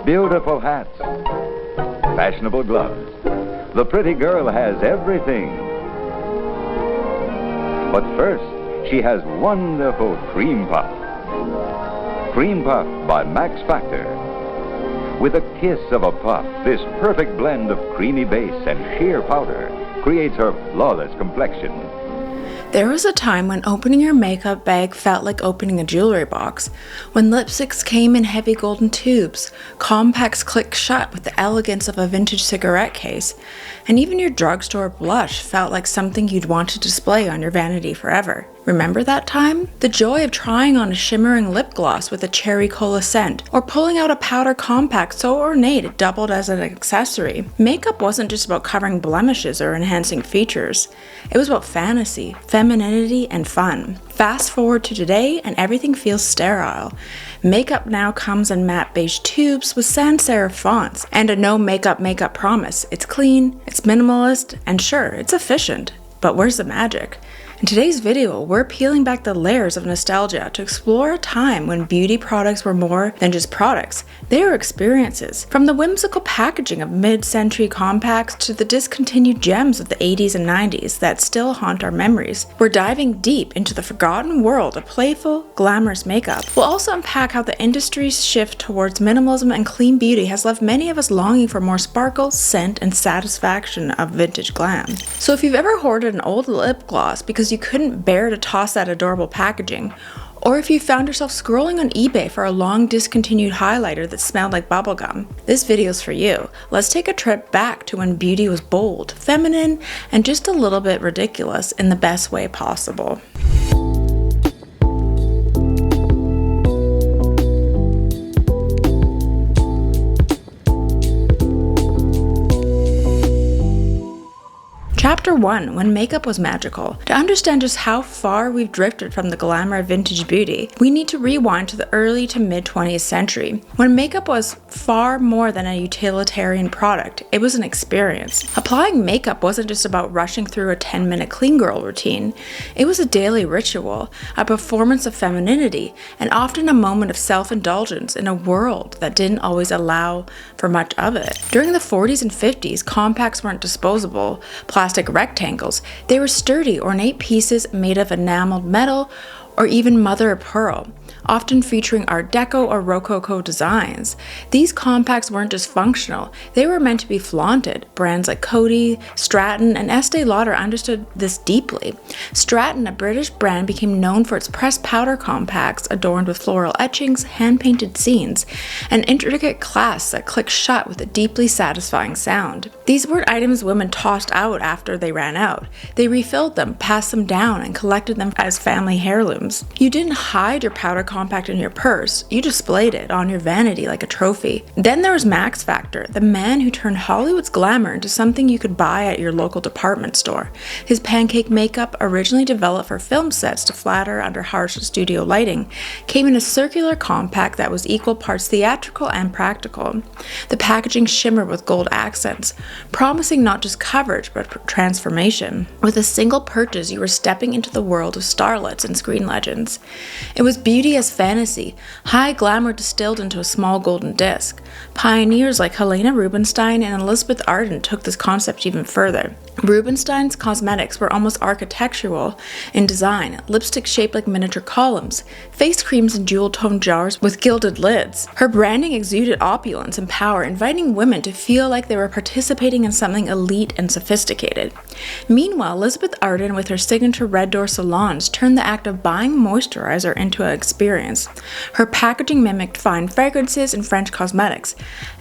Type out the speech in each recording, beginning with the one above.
beautiful hats, fashionable gloves. The pretty girl has everything. But first, she has wonderful cream puff. Cream Puff by Max Factor. With a kiss of a puff, this perfect blend of creamy base and sheer powder creates her flawless complexion. There was a time when opening your makeup bag felt like opening a jewelry box, when lipsticks came in heavy golden tubes, compacts clicked shut with the elegance of a vintage cigarette case, and even your drugstore blush felt like something you'd want to display on your vanity forever. Remember that time? The joy of trying on a shimmering lip gloss with a cherry cola scent, or pulling out a powder compact so ornate it doubled as an accessory. Makeup wasn't just about covering blemishes or enhancing features. It was about fantasy, femininity, and fun. Fast forward to today and everything feels sterile. Makeup now comes in matte beige tubes with sans serif fonts and a no makeup promise. It's clean, it's minimalist, and sure, it's efficient. But where's the magic? In today's video, we're peeling back the layers of nostalgia to explore a time when beauty products were more than just products. They were experiences. From the whimsical packaging of mid-century compacts to the discontinued gems of the 80s and 90s that still haunt our memories, we're diving deep into the forgotten world of playful, glamorous makeup. We'll also unpack how the industry's shift towards minimalism and clean beauty has left many of us longing for more sparkle, scent, and satisfaction of vintage glam. So if you've ever hoarded an old lip gloss because you couldn't bear to toss that adorable packaging, or if you found yourself scrolling on eBay for a long discontinued highlighter that smelled like bubblegum, this video's for you. Let's take a trip back to when beauty was bold, feminine, and just a little bit ridiculous in the best way possible. Chapter 1, when makeup was magical. To understand just how far we've drifted from the glamour of vintage beauty, we need to rewind to the early to mid 20th century, when makeup was far more than a utilitarian product. It was an experience. Applying makeup wasn't just about rushing through a 10-minute clean girl routine. It was a daily ritual, a performance of femininity, and often a moment of self-indulgence in a world that didn't always allow for much of it. During the 40s and 50s, compacts weren't disposable plastic rectangles. They were sturdy, ornate pieces made of enameled metal or even mother of pearl, often featuring Art Deco or Rococo designs. These compacts weren't just functional, they were meant to be flaunted. Brands like Coty, Stratton, and Estee Lauder understood this deeply. Stratton, a British brand, became known for its pressed powder compacts adorned with floral etchings, hand-painted scenes, and intricate clasps that clicked shut with a deeply satisfying sound. These weren't items women tossed out after they ran out. They refilled them, passed them down, and collected them as family heirlooms. You didn't hide your powder compact in your purse, you displayed it on your vanity like a trophy. Then there was Max Factor, the man who turned Hollywood's glamour into something you could buy at your local department store. His pancake makeup, originally developed for film sets to flatter under harsh studio lighting, came in a circular compact that was equal parts theatrical and practical. The packaging shimmered with gold accents, promising not just coverage but transformation. With a single purchase, you were stepping into the world of starlets and screen legends. It was beauty as fantasy, high glamour distilled into a small golden disc. Pioneers like Helena Rubinstein and Elizabeth Arden took this concept even further. Rubinstein's cosmetics were almost architectural in design, lipsticks shaped like miniature columns, face creams in jewel-toned jars with gilded lids. Her branding exuded opulence and power, inviting women to feel like they were participating in something elite and sophisticated. Meanwhile, Elizabeth Arden, with her signature red door salons, turned the act of buying moisturizer into an experience. Her packaging mimicked fine fragrances and French cosmetics,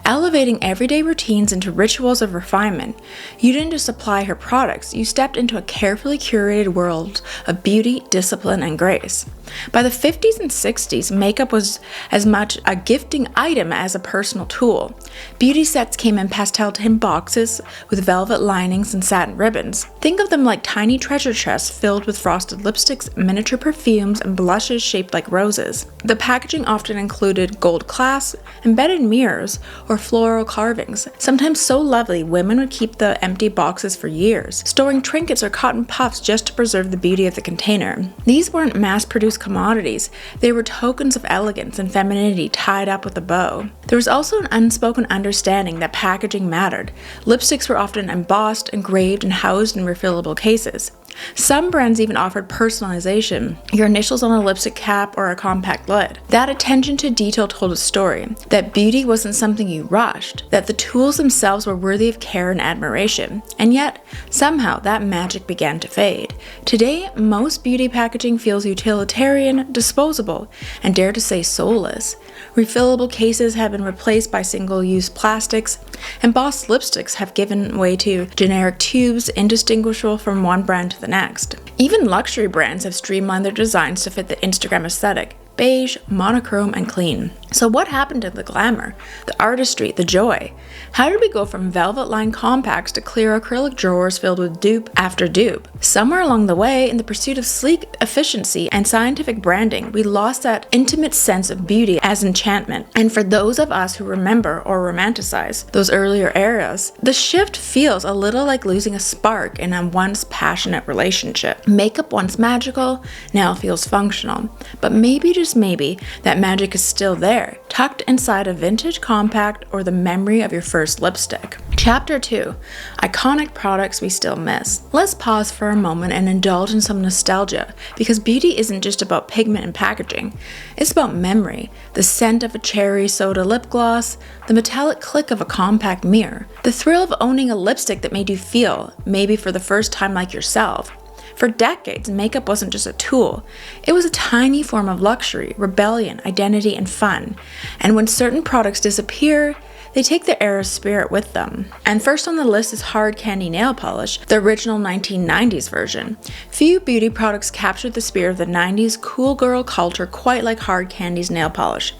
elevating everyday routines into rituals of refinement. You didn't just apply her products, you stepped into a carefully curated world of beauty, discipline, and grace. By the 50s and 60s, makeup was as much a gifting item as a personal tool. Beauty sets came in pastel tin boxes with velvet linings and satin ribbons. Think of them like tiny treasure chests filled with frosted lipsticks, miniature perfumes, and blushes shaped like roses. The packaging often included gold clasps, embedded mirrors, or floral carvings. Sometimes so lovely, women would keep the empty boxes for years, storing trinkets or cotton puffs just to preserve the beauty of the container. These weren't mass-produced commodities, they were tokens of elegance and femininity tied up with a bow. There was also an unspoken understanding that packaging mattered. Lipsticks were often embossed, engraved, and housed in refillable cases. Some brands even offered personalization, your initials on a lipstick cap or a compact lid. That attention to detail told a story, that beauty wasn't something you rushed, that the tools themselves were worthy of care and admiration. And yet, somehow that magic began to fade. Today, most beauty packaging feels utilitarian, disposable, and dare to say soulless. Refillable cases have been replaced by single-use plastics. Embossed lipsticks have given way to generic tubes indistinguishable from one brand to the next. Even luxury brands have streamlined their designs to fit the Instagram aesthetic. Beige, monochrome, and clean. So what happened to the glamour, the artistry, the joy? How did we go from velvet-lined compacts to clear acrylic drawers filled with dupe after dupe? Somewhere along the way, in the pursuit of sleek efficiency and scientific branding, we lost that intimate sense of beauty as enchantment. And for those of us who remember or romanticize those earlier eras, the shift feels a little like losing a spark in a once passionate relationship. Makeup once magical, now feels functional. But maybe, just maybe, that magic is still there, tucked inside a vintage compact or the memory of your first lipstick. Chapter 2. Iconic products we still miss. Let's pause for a moment and indulge in some nostalgia, because beauty isn't just about pigment and packaging. It's about memory, the scent of a cherry soda lip gloss, the metallic click of a compact mirror, the thrill of owning a lipstick that made you feel, maybe for the first time, like yourself. For decades, makeup wasn't just a tool. It was a tiny form of luxury, rebellion, identity, and fun. And when certain products disappear, they take the era's spirit with them. And first on the list is hard candy nail polish, the original 1990s version. Few beauty products captured the spirit of the 90s cool girl culture quite like hard candy's nail polish.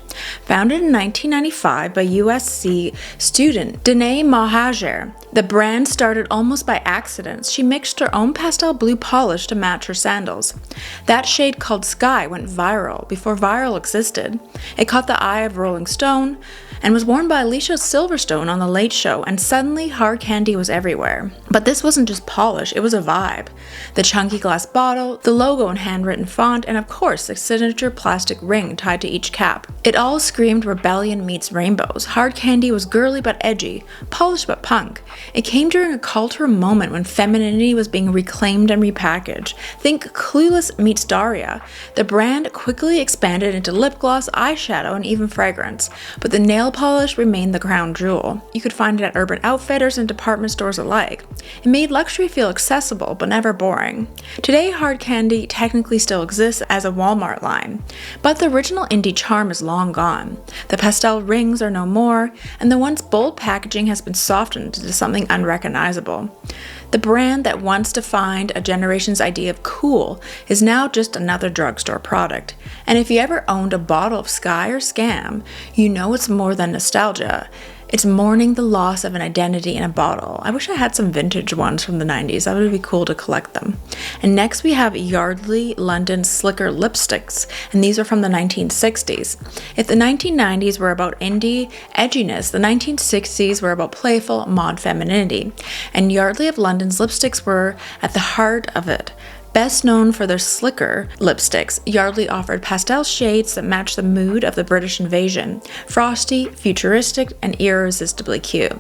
Founded in 1995 by USC student Danae Mahajer, the brand started almost by accident. She mixed her own pastel blue polish to match her sandals. That shade called Sky went viral before viral existed. It caught the eye of Rolling Stone and was worn by Alicia Silverstone on The Late Show, and suddenly hard candy was everywhere. But this wasn't just polish, it was a vibe. The chunky glass bottle, the logo in handwritten font, and of course the signature plastic ring tied to each cap. It all screamed rebellion meets rainbows. Hard candy was girly but edgy, polished but punk. It came during a cultural moment when femininity was being reclaimed and repackaged. Think Clueless meets Daria. The brand quickly expanded into lip gloss, eyeshadow, and even fragrance. But the nail polish remained the crown jewel. You could find it at Urban Outfitters and department stores alike. It made luxury feel accessible but never boring. Today, hard candy technically still exists as a Walmart line, but the original indie charm is long gone. The pastel rings are no more, and the once bold packaging has been softened into something unrecognizable. The brand that once defined a generation's idea of cool is now just another drugstore product. And if you ever owned a bottle of Sky or Scam, you know it's more than nostalgia. It's mourning the loss of an identity in a bottle. I wish I had some vintage ones from the 90s. That would be cool to collect them. And next we have Yardley London Slicker lipsticks, and these are from the 1960s. If the 1990s were about indie edginess, the 1960s were about playful mod femininity. And Yardley of London's lipsticks were at the heart of it. Best known for their slicker lipsticks, Yardley offered pastel shades that matched the mood of the British invasion. Frosty, futuristic, and irresistibly cute.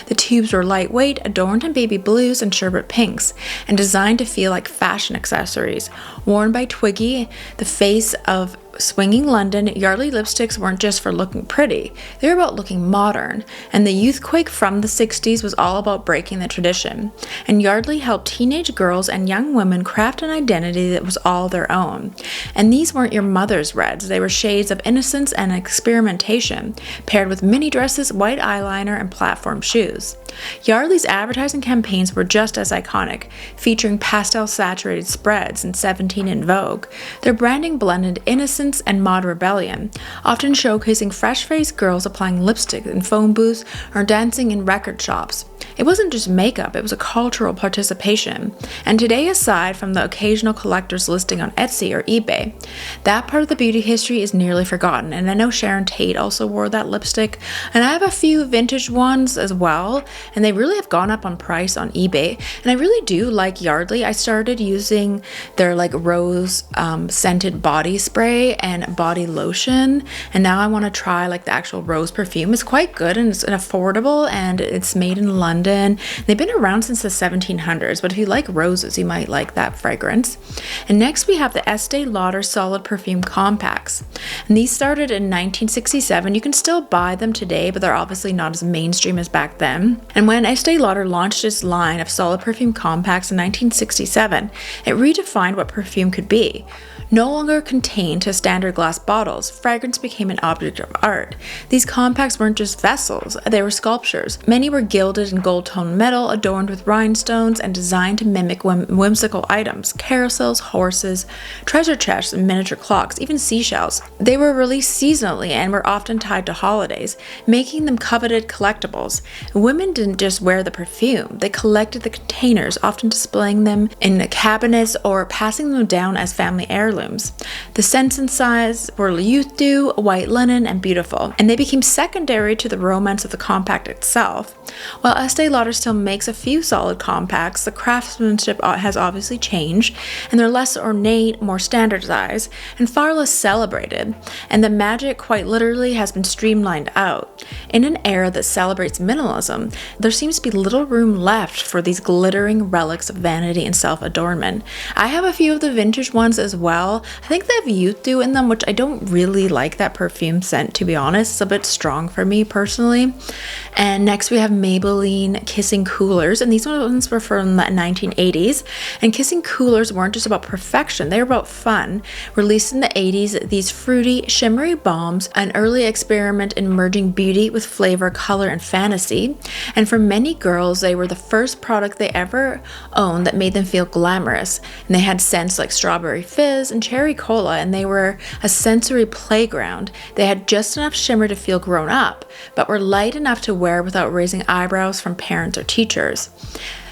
The tubes were lightweight, adorned in baby blues and sherbet pinks, and designed to feel like fashion accessories. Worn by Twiggy, the face of swinging London, Yardley lipsticks weren't just for looking pretty, they were about looking modern, and the youthquake from the 60s was all about breaking the tradition. And Yardley helped teenage girls and young women craft an identity that was all their own. And these weren't your mother's reds, they were shades of innocence and experimentation, paired with mini dresses, white eyeliner, and platform shoes. Yardley's advertising campaigns were just as iconic, featuring pastel-saturated spreads and 17 in Vogue. Their branding blended innocence and mod rebellion, often showcasing fresh-faced girls applying lipstick in phone booths or dancing in record shops. It wasn't just makeup, it was a cultural participation. And today, aside from the occasional collector's listing on Etsy or eBay, that part of the beauty history is nearly forgotten. And I know Sharon Tate also wore that lipstick, and I have a few vintage ones as well, and they really have gone up on price on eBay. And I really do like Yardley. I started using their like rose scented body spray and body lotion, and now I want to try like the actual rose perfume. It's quite good and it's affordable, and it's made in London. They've been around since the 1700s, but if you like roses, you might like that fragrance. And next we have the Estee Lauder Solid Perfume Compacts, and these started in 1967. You can still buy them today, but they're obviously not as mainstream as back then. And when Estee Lauder launched its line of solid perfume compacts in 1967, it redefined what perfume could be. No longer contained to standard glass bottles, fragrance became an object of art. These compacts weren't just vessels, they were sculptures. Many were gilded in gold-toned metal, adorned with rhinestones, and designed to mimic whimsical items: carousels, horses, treasure chests, and miniature clocks, even seashells. They were released seasonally and were often tied to holidays, making them coveted collectibles. Women didn't just wear the perfume, they collected the containers, often displaying them in cabinets or passing them down as family heirlooms. The scents and size were youth dew, white linen, and beautiful, and they became secondary to the romance of the compact itself. While Estee Lauder still makes a few solid compacts, the craftsmanship has obviously changed, and they're less ornate, more standardized, and far less celebrated, and the magic quite literally has been streamlined out. In an era that celebrates minimalism, there seems to be little room left for these glittering relics of vanity and self-adornment. I have a few of the vintage ones as well. I think they have youth dew in them, which I don't really like that perfume scent, to be honest. It's a bit strong for me personally. And next we have Maybelline Kissing Coolers, and these ones were from the 1980s. And Kissing Coolers weren't just about perfection, they were about fun. Released in the 80s, these fruity, shimmery bombs, an early experiment in merging beauty with flavor, color, and fantasy. And for many girls, they were the first product they ever owned that made them feel glamorous. And they had scents like strawberry fizz and cherry cola, and they were a sensory playground. They had just enough shimmer to feel grown up, but were light enough to wear without raising eyebrows from parents or teachers.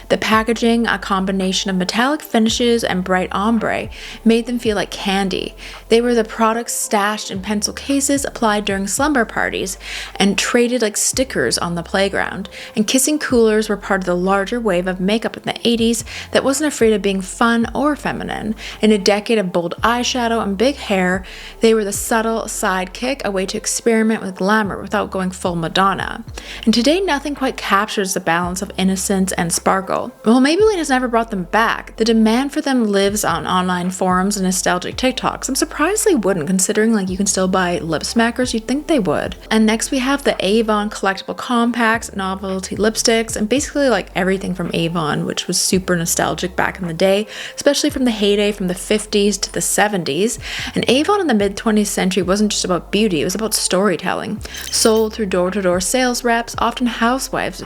The packaging, a combination of metallic finishes and bright ombre, made them feel like candy. They were the products stashed in pencil cases applied during slumber parties and traded like stickers on the playground. And Kissing Coolers were part of the larger wave of makeup in the 80s that wasn't afraid of being fun or feminine. In a decade of bold eyeshadow and big hair, they were the subtle sidekick, a way to experiment with glamour without going full Madonna. And today, nothing quite captures the balance of innocence and sparkle. Well, Maybelline has never brought them back. The demand for them lives on online forums and nostalgic TikToks. I'm surprised they wouldn't, considering like you can still buy lip smackers. You'd think they would. And next we have the Avon collectible compacts, novelty lipsticks, and basically like everything from Avon, which was super nostalgic back in the day, especially from the heyday from the 50s to the 70s. And Avon in the mid-20th century wasn't just about beauty, it was about storytelling. Sold through door-to-door sales reps, often housewives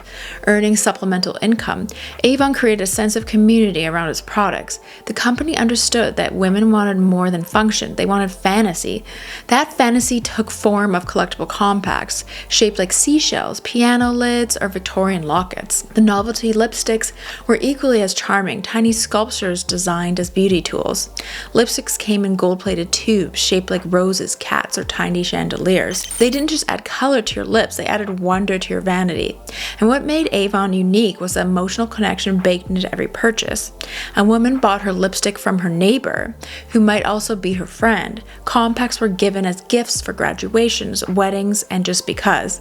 earning supplemental income. Avon created a sense of community around its products. The company understood that women wanted more than function, they wanted fantasy. That fantasy took form of collectible compacts, shaped like seashells, piano lids, or Victorian lockets. The novelty lipsticks were equally as charming, tiny sculptures designed as beauty tools. Lipsticks came in gold-plated tubes, shaped like roses, cats, or tiny chandeliers. They didn't just add color to your lips, they added wonder to your vanity. And what made Avon unique was the emotional connection baked into every purchase. A woman bought her lipstick from her neighbor, who might also be her friend. Compacts were given as gifts for graduations, weddings, and just because.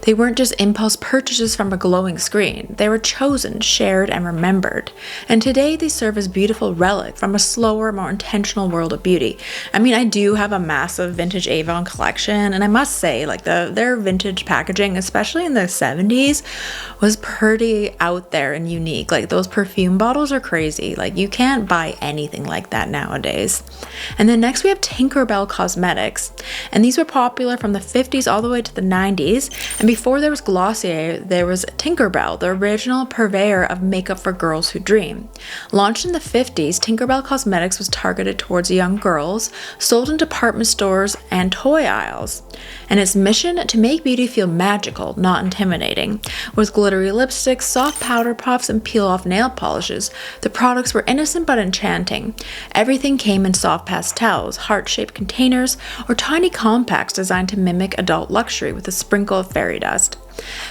They weren't just impulse purchases from a glowing screen. They were chosen, shared, and remembered. And today they serve as beautiful relics from a slower, more intentional world of beauty. I mean, I do have a massive vintage Avon collection, and I must say, like their vintage packaging, especially in the 70s, was pretty out there and unique. unique. Like those perfume bottles are crazy. Like you can't buy anything like that nowadays. And then next we have Tinkerbell cosmetics. And these were popular from the 50s all the way to the 90s. And before there was Glossier, there was Tinkerbell, the original purveyor of makeup for girls who dream. Launched in the 50s, Tinkerbell cosmetics was targeted towards young girls, sold in department stores and toy aisles. And its mission to make beauty feel magical, not intimidating. With glittery lipsticks, soft powder puffs, and peel-off nail polishes, the products were innocent but enchanting. Everything came in soft pastels, heart-shaped containers, or tiny compacts designed to mimic adult luxury with a sprinkle of fairy dust.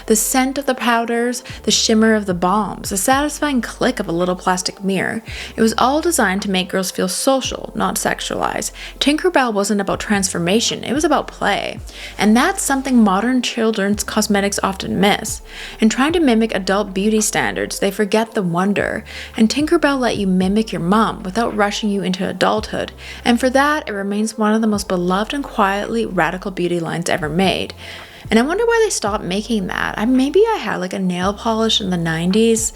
The scent of the powders, the shimmer of the balms, the satisfying click of a little plastic mirror. It was all designed to make girls feel social, not sexualized. Tinkerbell wasn't about transformation, it was about play. And that's something modern children's cosmetics often miss. In trying to mimic adult beauty standards, they forget the wonder. And Tinkerbell let you mimic your mom without rushing you into adulthood. And for that, it remains one of the most beloved and quietly radical beauty lines ever made. And I wonder why they stopped making that. Maybe I had like a nail polish in the 90s.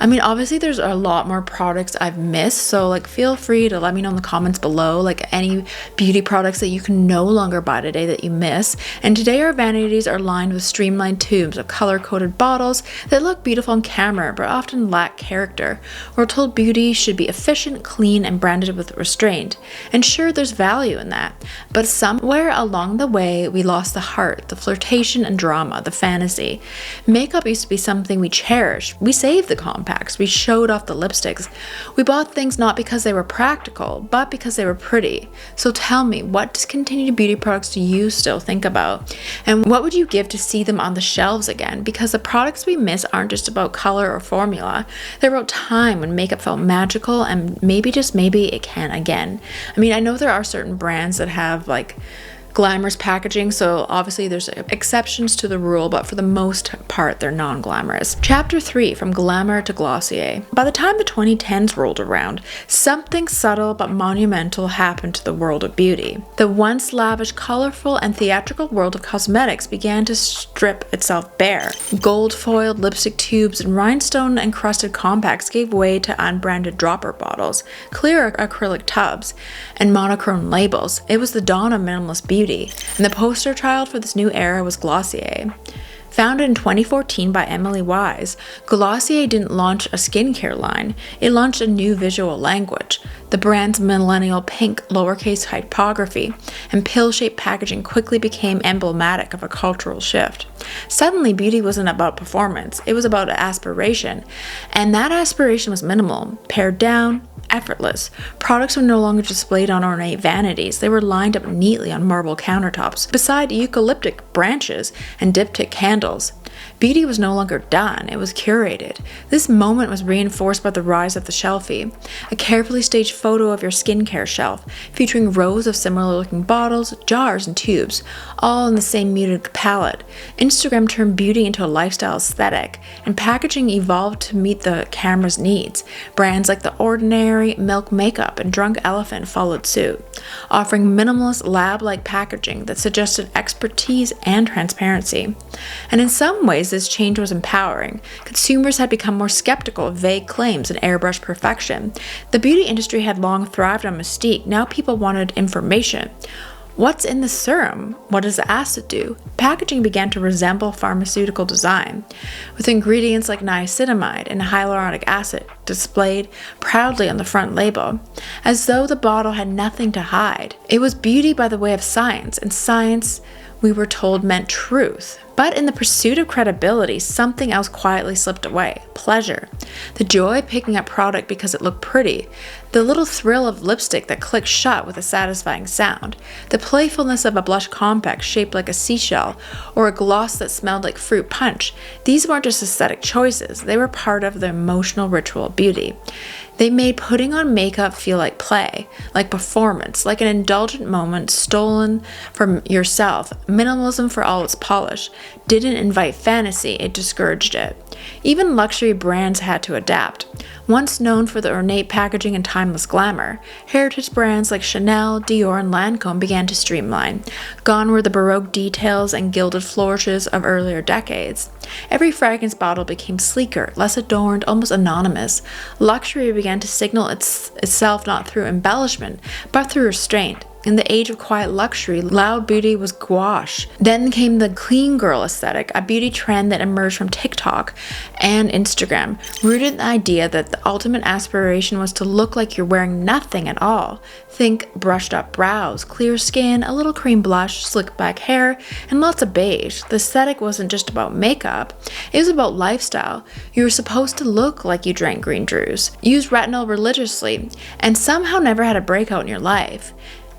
I mean, obviously there's a lot more products I've missed, so like feel free to let me know in the comments below, like any beauty products that you can no longer buy today that you miss. And today our vanities are lined with streamlined tubes of color-coded bottles that look beautiful on camera but often lack character. We're told beauty should be efficient, clean, and branded with restraint. And sure, there's value in that, but somewhere along the way we lost the heart, the flirtation and drama, the fantasy. Makeup used to be something we cherished. We saved the compacts. We showed off the lipsticks. We bought things not because they were practical, but because they were pretty. So tell me, what discontinued beauty products do you still think about? And what would you give to see them on the shelves again? Because the products we miss aren't just about color or formula. They're about time when makeup felt magical, and maybe, just maybe, it can again. I mean, I know there are certain brands that have like glamorous packaging, so obviously there's exceptions to the rule, but for the most part they're non-glamorous. Chapter 3, From Glamour to Glossier. By the time the 2010s rolled around, something subtle but monumental happened to the world of beauty. The once lavish, colorful, and theatrical world of cosmetics began to strip itself bare. Gold-foiled lipstick tubes and rhinestone-encrusted compacts gave way to unbranded dropper bottles, clear acrylic tubs, and monochrome labels. It was the dawn of minimalist beauty. And the poster child for this new era was Glossier. Founded in 2014 by Emily Wise, Glossier didn't launch a skincare line, it launched a new visual language. The brand's millennial pink lowercase typography and pill-shaped packaging quickly became emblematic of a cultural shift. Suddenly, beauty wasn't about performance, it was about aspiration. And that aspiration was minimal, pared down, effortless. Products were no longer displayed on ornate vanities, they were lined up neatly on marble countertops, beside eucalyptic branches and diptych candles. Beauty was no longer done, it was curated. This moment was reinforced by the rise of the shelfie, a carefully staged photo of your skincare shelf, featuring rows of similar-looking bottles, jars, and tubes, all in the same muted palette. Instagram turned beauty into a lifestyle aesthetic, and packaging evolved to meet the camera's needs. Brands like The Ordinary, Milk Makeup, and Drunk Elephant followed suit, offering minimalist, lab-like packaging that suggested expertise and transparency. And in some ways, this change was empowering. Consumers had become more skeptical of vague claims and airbrushed perfection. The beauty industry had long thrived on mystique. Now people wanted information. What's in the serum? What does the acid do? Packaging began to resemble pharmaceutical design, with ingredients like niacinamide and hyaluronic acid displayed proudly on the front label, as though the bottle had nothing to hide. It was beauty by the way of science, and science, we were told, meant truth. But in the pursuit of credibility, something else quietly slipped away: pleasure. The joy of picking up product because it looked pretty, the little thrill of lipstick that clicked shut with a satisfying sound, the playfulness of a blush compact shaped like a seashell, or a gloss that smelled like fruit punch. These weren't just aesthetic choices, they were part of the emotional ritual of beauty. They made putting on makeup feel like play, like performance, like an indulgent moment stolen from yourself. Minimalism, for all its polish, didn't invite fantasy, it discouraged it. Even luxury brands had to adapt. Once known for the ornate packaging and timeless glamour, heritage brands like Chanel, Dior, and Lancome began to streamline. Gone were the Baroque details and gilded flourishes of earlier decades. Every fragrance bottle became sleeker, less adorned, almost anonymous. Luxury began to signal itself not through embellishment, but through restraint. In the age of quiet luxury, loud beauty was gouache. Then came the clean girl aesthetic, a beauty trend that emerged from TikTok and Instagram, rooted in the idea that the ultimate aspiration was to look like you're wearing nothing at all. Think brushed up brows, clear skin, a little cream blush, slick back hair, and lots of beige. The aesthetic wasn't just about makeup, it was about lifestyle. You were supposed to look like you drank green juice, used retinol religiously, and somehow never had a breakout in your life.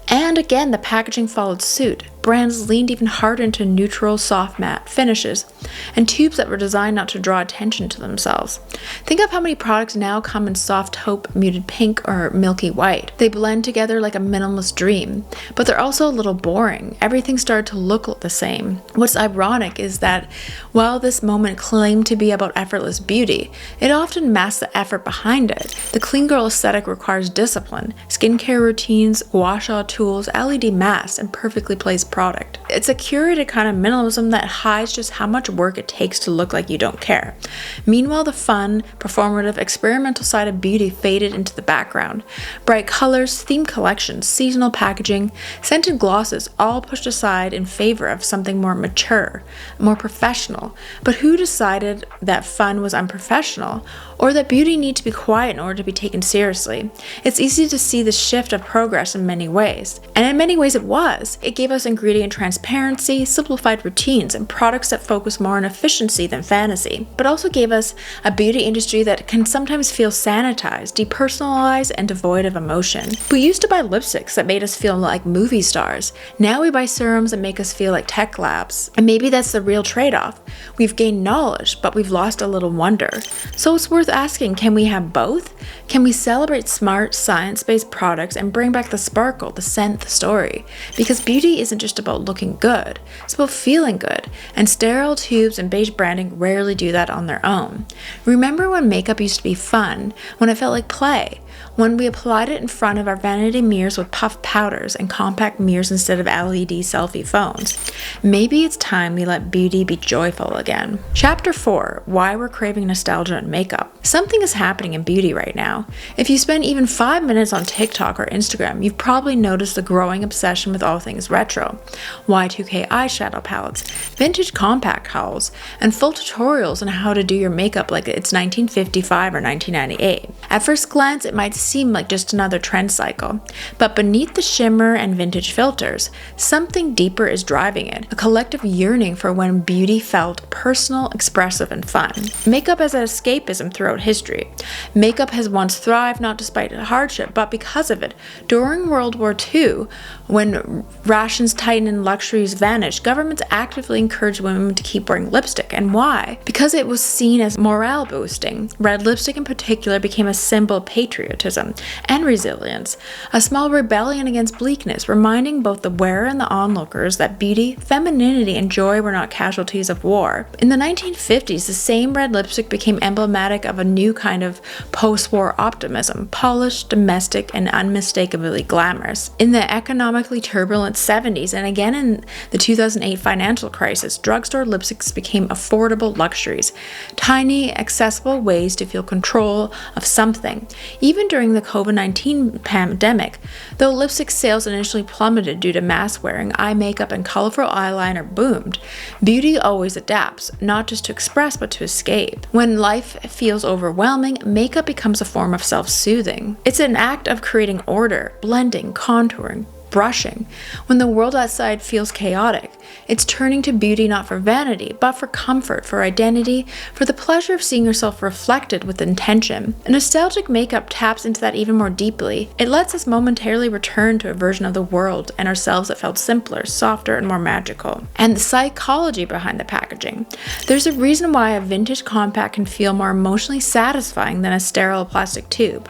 And again, the packaging followed suit. Brands leaned even harder into neutral, soft matte finishes and tubes that were designed not to draw attention to themselves. Think of how many products now come in soft taupe, muted pink, or milky white. They blend together like a minimalist dream, but they're also a little boring. Everything started to look the same. What's ironic is that while this moment claimed to be about effortless beauty, it often masks the effort behind it. The clean girl aesthetic requires discipline, skincare routines, gua sha tools, LED masks, and perfectly placed product. It's a curated kind of minimalism that hides just how much work it takes to look like you don't care. Meanwhile, the fun, performative, experimental side of beauty faded into the background. Bright colors, themed collections, seasonal packaging, scented glosses all pushed aside in favor of something more mature, more professional. But who decided that fun was unprofessional, or that beauty needed to be quiet in order to be taken seriously? It's easy to see the shift of progress in many ways. And in many ways it was. It gave us ingredient transparency, simplified routines, and products that focus more on efficiency than fantasy, but also gave us a beauty industry that can sometimes feel sanitized, depersonalized, and devoid of emotion. We used to buy lipsticks that made us feel like movie stars. Now we buy serums that make us feel like tech labs. And maybe that's the real trade-off. We've gained knowledge, but we've lost a little wonder. So it's worth asking, can we have both? Can we celebrate smart, science-based products and bring back the sparkle, the scent, the story? Because beauty isn't just about looking good, it's about feeling good, and sterile tubes and beige branding rarely do that on their own. Remember when makeup used to be fun, when it felt like play, when we applied it in front of our vanity mirrors with puffed powders and compact mirrors instead of LED selfie phones? Maybe it's time we let beauty be joyful again. Chapter 4, Why We're Craving Nostalgia in Makeup. Something is happening in beauty right now. If you spend even 5 minutes on TikTok or Instagram, you've probably noticed the growing obsession with all things retro. Y2K eyeshadow palettes, vintage compact hauls, and full tutorials on how to do your makeup like it's 1955 or 1998. At first glance, it might seem like just another trend cycle, but beneath the shimmer and vintage filters, something deeper is driving it, a collective yearning for when beauty felt personal, expressive, and fun. Makeup as an escapism throughout history. Makeup has once thrived not despite hardship, but because of it. During World War II, when rations tightened and luxuries vanished, governments actively encouraged women to keep wearing lipstick. And why? Because it was seen as morale boosting. Red lipstick in particular became a symbol of patriotism and resilience, a small rebellion against bleakness, reminding both the wearer and the onlookers that beauty, femininity, and joy were not casualties of war. In the 1950s, the same red lipstick became emblematic of a new kind of post-war optimism, polished, domestic, and unmistakably glamorous. In the economically turbulent 70s, and again in the 2008 financial crisis, drugstore lipsticks became affordable luxuries, tiny, accessible ways to feel control of something. Even during the COVID-19 pandemic, though lipstick sales initially plummeted due to mask wearing, eye makeup, and colorful eyeliner boomed, beauty always adapts, not just to express but to escape. When life feels overwhelming, makeup becomes a form of self-soothing. It's an act of creating order, blending, contouring, brushing. When the world outside feels chaotic, it's turning to beauty not for vanity, but for comfort, for identity, for the pleasure of seeing yourself reflected with intention. A nostalgic makeup taps into that even more deeply. It lets us momentarily return to a version of the world and ourselves that felt simpler, softer, and more magical. And the psychology behind the packaging. There's a reason why a vintage compact can feel more emotionally satisfying than a sterile plastic tube,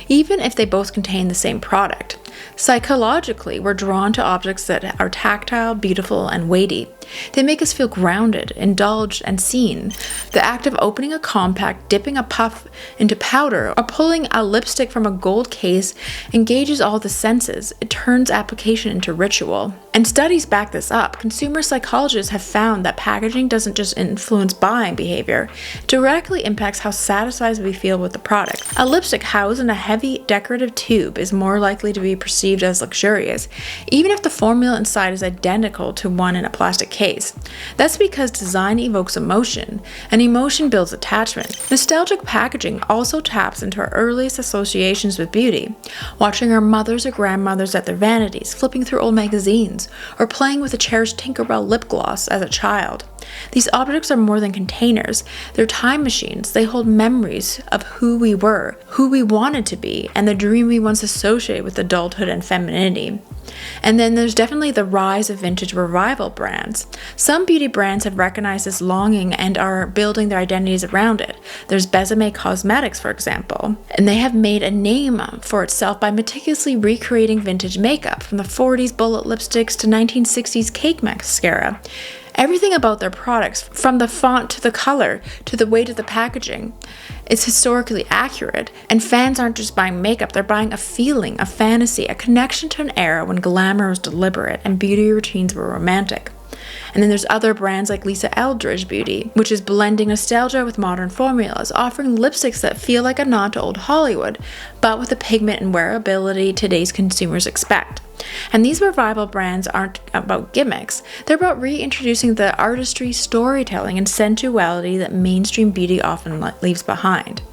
even if they both contain the same product. Psychologically, we're drawn to objects that are tactile, beautiful, and weighty. They make us feel grounded, indulged, and seen. The act of opening a compact, dipping a puff into powder, or pulling a lipstick from a gold case engages all the senses. It turns application into ritual. And studies back this up. Consumer psychologists have found that packaging doesn't just influence buying behavior, it directly impacts how satisfied we feel with the product. A lipstick housed in a heavy decorative tube is more likely to be perceived as luxurious, even if the formula inside is identical to one in a plastic case. That's because design evokes emotion, and emotion builds attachment. Nostalgic packaging also taps into our earliest associations with beauty, watching our mothers or grandmothers at their vanities, flipping through old magazines, or playing with a cherished Tinkerbell lip gloss as a child. These objects are more than containers. They're time machines. They hold memories of who we were, who we wanted to be, and the dream we once associated with adulthood and femininity. And then there's definitely the rise of vintage revival brands. Some beauty brands have recognized this longing and are building their identities around it. There's Besame Cosmetics, for example, and they have made a name for itself by meticulously recreating vintage makeup, from the 40s bullet lipsticks to 1960s cake mascara. Everything about their products, from the font to the color to the weight of the packaging, is historically accurate, and fans aren't just buying makeup, they're buying a feeling, a fantasy, a connection to an era when glamour was deliberate and beauty routines were romantic. And then there's other brands like Lisa Eldridge Beauty, which is blending nostalgia with modern formulas, offering lipsticks that feel like a nod to old Hollywood, but with the pigment and wearability today's consumers expect. And these revival brands aren't about gimmicks. They're about reintroducing the artistry, storytelling, and sensuality that mainstream beauty often leaves behind.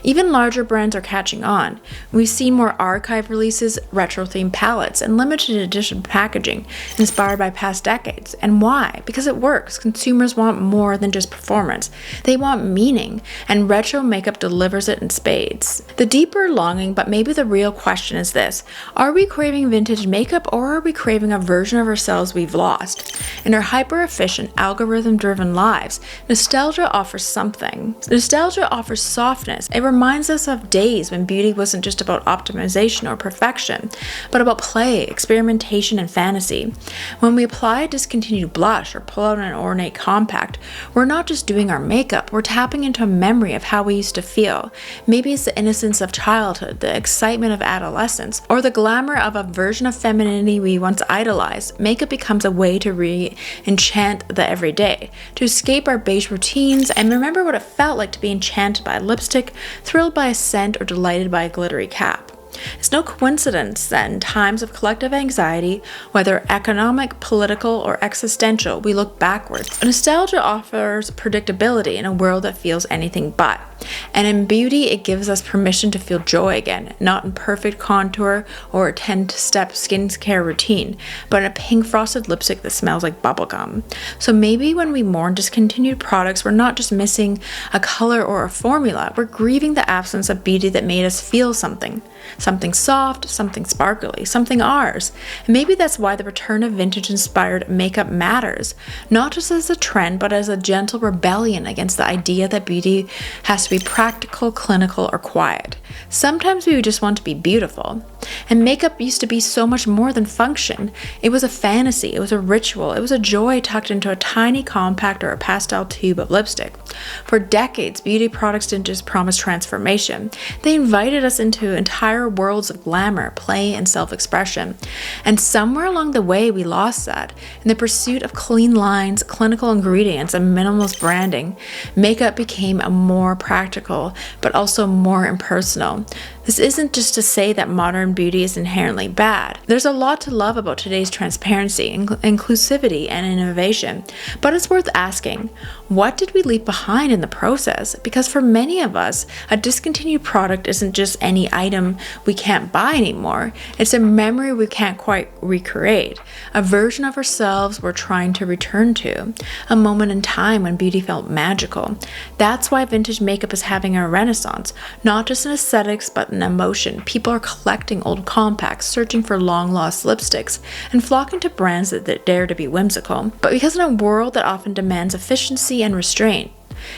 Even larger brands are catching on. We've seen more archive releases, retro-themed palettes, and limited edition packaging inspired by past decades. And why? Because it works. Consumers want more than just performance. They want meaning, and retro makeup delivers it in spades. The deeper longing, but maybe the real question is this: are we craving vintage makeup, or are we craving a version of ourselves we've lost? In our hyper-efficient, algorithm-driven lives, nostalgia offers something. Nostalgia offers softness. It reminds us of days when beauty wasn't just about optimization or perfection, but about play, experimentation, and fantasy. When we apply a discontinued blush or pull out an ornate compact, we're not just doing our makeup, we're tapping into a memory of how we used to feel. Maybe it's the innocence of childhood, the excitement of adolescence, or the glamour of a version of femininity we once idolized. Makeup becomes a way to re-enchant the everyday, to escape our beige routines and remember what it felt like to be enchanted by a lipstick, thrilled by a scent, or delighted by a glittery cap. It's no coincidence that in times of collective anxiety, whether economic, political, or existential, we look backwards. Nostalgia offers predictability in a world that feels anything but. And in beauty, it gives us permission to feel joy again, not in perfect contour or a 10-step skincare routine, but in a pink frosted lipstick that smells like bubblegum. So maybe when we mourn discontinued products, we're not just missing a color or a formula, we're grieving the absence of beauty that made us feel something. Something soft, something sparkly, something ours. And maybe that's why the return of vintage-inspired makeup matters, not just as a trend, but as a gentle rebellion against the idea that beauty has to be practical, clinical, or quiet. Sometimes we just want to be beautiful. And makeup used to be so much more than function. It was a fantasy, it was a ritual, it was a joy tucked into a tiny compact or a pastel tube of lipstick. For decades, beauty products didn't just promise transformation. They invited us into entire worlds of glamour, play, and self-expression. And somewhere along the way, we lost that. In the pursuit of clean lines, clinical ingredients, and minimalist branding, makeup became a more practical, but also more impersonal. This isn't just to say that modern beauty is inherently bad. There's a lot to love about today's transparency, inclusivity, and innovation. But it's worth asking, what did we leave behind in the process? Because for many of us, a discontinued product isn't just any item we can't buy anymore. It's a memory we can't quite recreate, a version of ourselves we're trying to return to, a moment in time when beauty felt magical. That's why vintage makeup is having a renaissance, not just in aesthetics, but in emotion. People are collecting old compacts, searching for long-lost lipsticks, and flocking to brands that dare to be whimsical. But because in a world that often demands efficiency and restraint,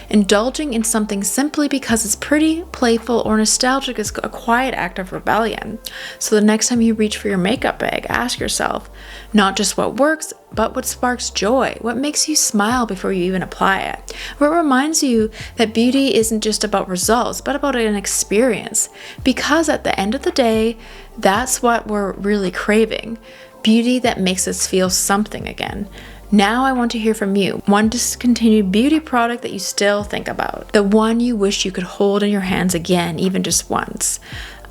Indulging in something simply because it's pretty, playful, or nostalgic is a quiet act of rebellion. So the next time you reach for your makeup bag, ask yourself, not just what works, but what sparks joy, what makes you smile before you even apply it, what reminds you that beauty isn't just about results, but about an experience. Because at the end of the day, that's what we're really craving, beauty that makes us feel something again. Now I want to hear from you. One discontinued beauty product that you still think about. The one you wish you could hold in your hands again, even just once.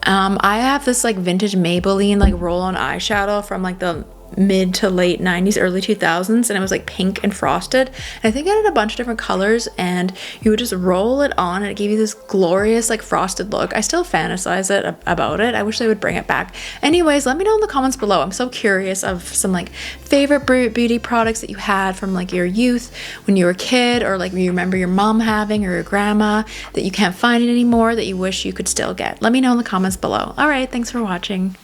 I have this like vintage Maybelline like roll-on eyeshadow from like the mid to late 90s, early 2000s, and it was like pink and frosted. And I think it had a bunch of different colors, and you would just roll it on and it gave you this glorious like frosted look. I still fantasize about it. I wish they would bring it back. Anyways, let me know in the comments below. I'm so curious of some like favorite beauty products that you had from like your youth when you were a kid, or like you remember your mom having, or your grandma, that you can't find it anymore that you wish you could still get. Let me know in the comments below. All right, thanks for watching.